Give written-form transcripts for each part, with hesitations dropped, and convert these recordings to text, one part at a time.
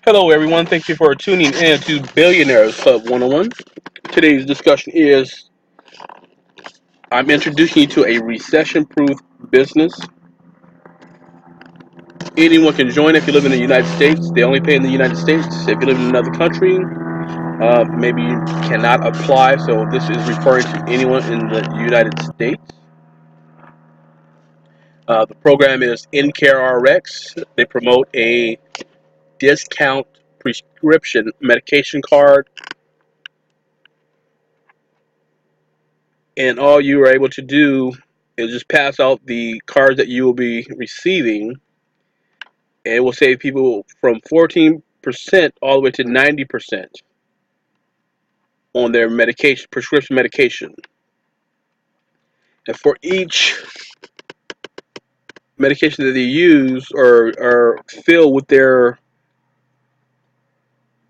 Hello, everyone. Thank you for tuning in to Billionaires Club 101. Today's discussion is I'm introducing you to a recession proof business. Anyone can join if you live in the United States. They only pay in the United States. If you live in another country, maybe you cannot apply. So, this is referring to anyone in the United States. The program is InCareRx. They promote a discount prescription medication card, and all you are able to do is just pass out the cards that you will be receiving, and it will save people from 14% all the way to 90% on their medication, prescription medication. And for each medication that they use or fill with their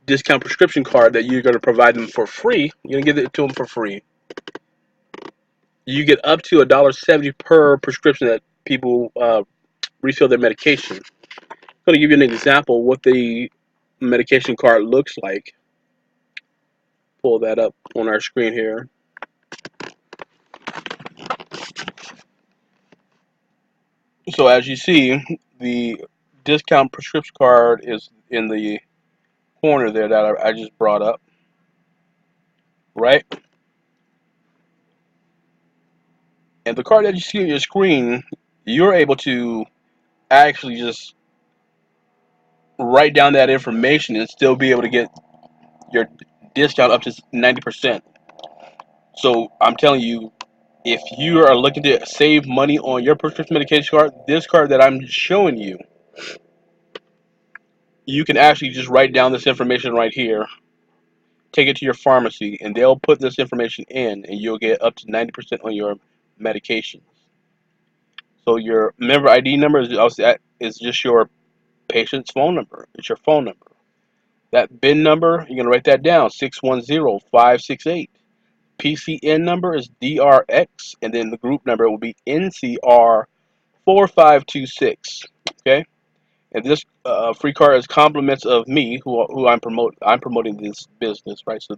discount prescription card that you're going to provide them for free, you're going to give it to them for free. You get up to $1.70 per prescription that people refill their medication. I'm going to give you an example of what the medication card looks like. Pull that up on our screen here. So as you see, the discount prescription card is in the corner there that I just brought up, right? And the card that you see on your screen, you're able to actually just write down that information and still be able to get your discount up to 90%. So I'm telling you, if you are looking to save money on your prescription medication card, this card that I'm showing you, you can actually just write down this information right here, take it to your pharmacy, and they'll put this information in, and you'll get up to 90% on your medications. So your member ID number is just your patient's phone number. It's your phone number. That BIN number, you're going to write that down, 610568. PCN number is DRX, and then the group number will be NCR4526. Okay? And this free card is compliments of me, who I'm promoting this business, right? So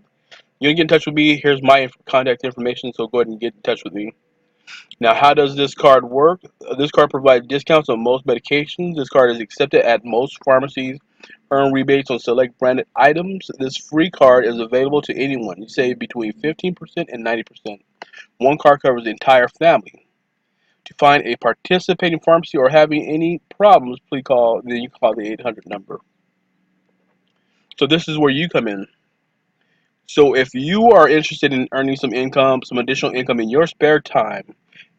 you can get in touch with me. Here's my contact information, so go ahead and get in touch with me. Now, how does this card work? This card provides discounts on most medications. This card is accepted at most pharmacies. Earn rebates on select branded items. This free card is available to anyone. You save between 15% and 90%. One card covers the entire family. To find a participating pharmacy or having any problems, please call. Then you call the 800 number. So this is where you come in. So if you are interested in earning some income, some additional income in your spare time,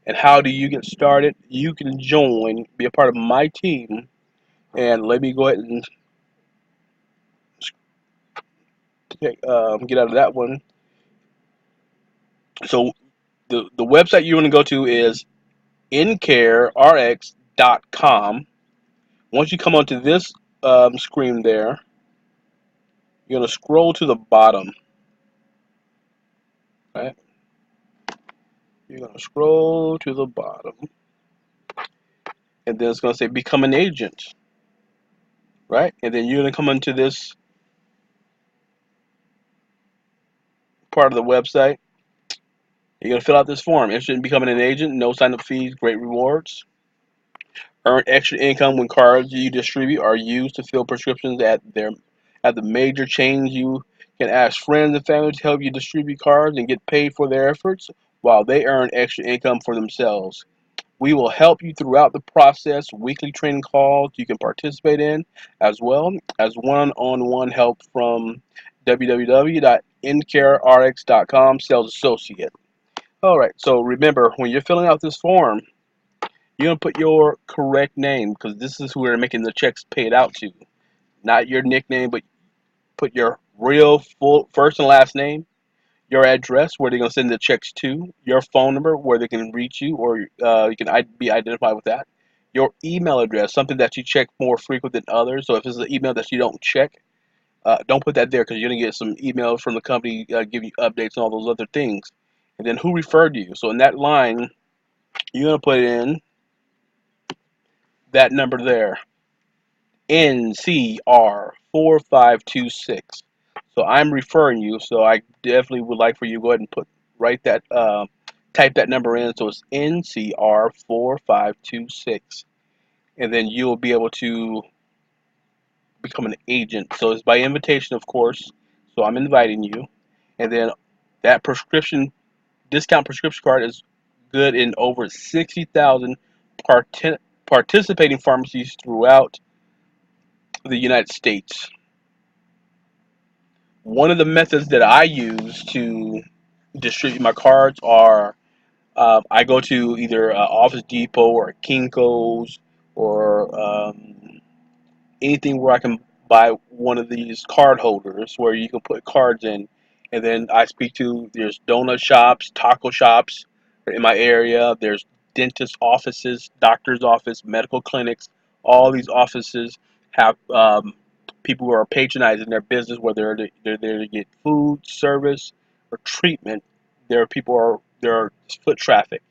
and how do you get started? You can join, be a part of my team, and let me go ahead and get out of that one. So the website you want to go to is incarerx.com. Once you come onto this screen there, you're going to scroll to the bottom. Right? You're going to scroll to the bottom, and then it's going to say become an agent. Right? And then you're going to come into this part of the website. You're going to fill out this form. Interested in becoming an agent, no sign-up fees, great rewards. Earn extra income when cards you distribute are used to fill prescriptions at the major chains. You can ask friends and family to help you distribute cards and get paid for their efforts while they earn extra income for themselves. We will help you throughout the process. Weekly training calls you can participate in, as well as one-on-one help from www.incarerx.com sales associate. All right, so remember, when you're filling out this form, you're going to put your correct name, because this is who we're making the checks paid out to. Not your nickname, but put your real full first and last name, your address, where they're going to send the checks to, your phone number, where they can reach you, or you can be identified with that, your email address, something that you check more frequent than others. So if it's an email that you don't check, don't put that there, because you're going to get some emails from the company giving you updates and all those other things. And then who referred you. So in that line, you're going to put in that number there, NCR 4526. So I'm referring you. So I definitely would like for you to go ahead and write that type that number in. So it's NCR 4526, and then you'll be able to become an agent. So it's by invitation, of course. So I'm inviting you, and then that discount prescription card is good in over 60,000 participating pharmacies throughout the United States. One of the methods that I use to distribute my cards are I go to either Office Depot or Kinko's or anything where I can buy one of these card holders where you can put cards in, and then I speak to there's donut shops, taco shops in my area. There's dentist offices, doctor's office, medical clinics. All these offices have people who are patronizing their business, whether they're there to get food, service, or treatment. There are foot traffic.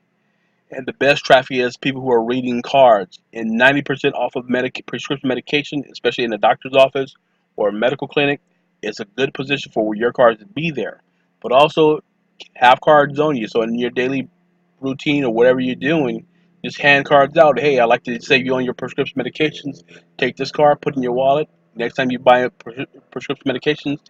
And the best traffic is people who are reading cards. And 90% off of prescription medication, especially in the doctor's office or a medical clinic, is a good position for your cards to be there. But also have cards on you. So in your daily routine or whatever you're doing, just hand cards out. Hey, I like to save you on your prescription medications. Take this card, put it in your wallet. Next time you buy prescription medications,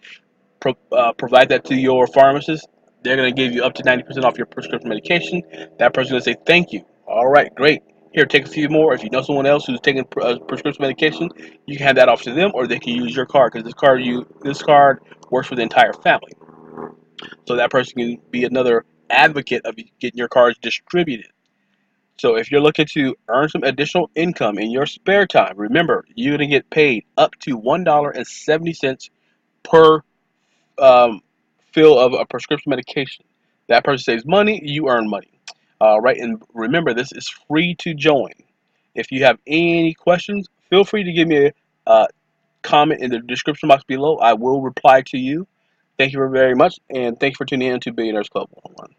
provide that to your pharmacist. They're going to give you up to 90% off your prescription medication. That person's going to say, thank you. All right, great. Here, take a few more. If you know someone else who's taking prescription medication, you can hand that off to them, or they can use your card because this card works for the entire family. So that person can be another advocate of getting your cards distributed. So if you're looking to earn some additional income in your spare time, remember you're going to get paid up to $1.70 per um, fill of a prescription medication. That person saves money, you earn money. Right, and remember, this is free to join. If you have any questions, feel free to give me a comment in the description box below. I will reply to you. Thank you very much, and thank you for tuning in to Billionaires Club 101.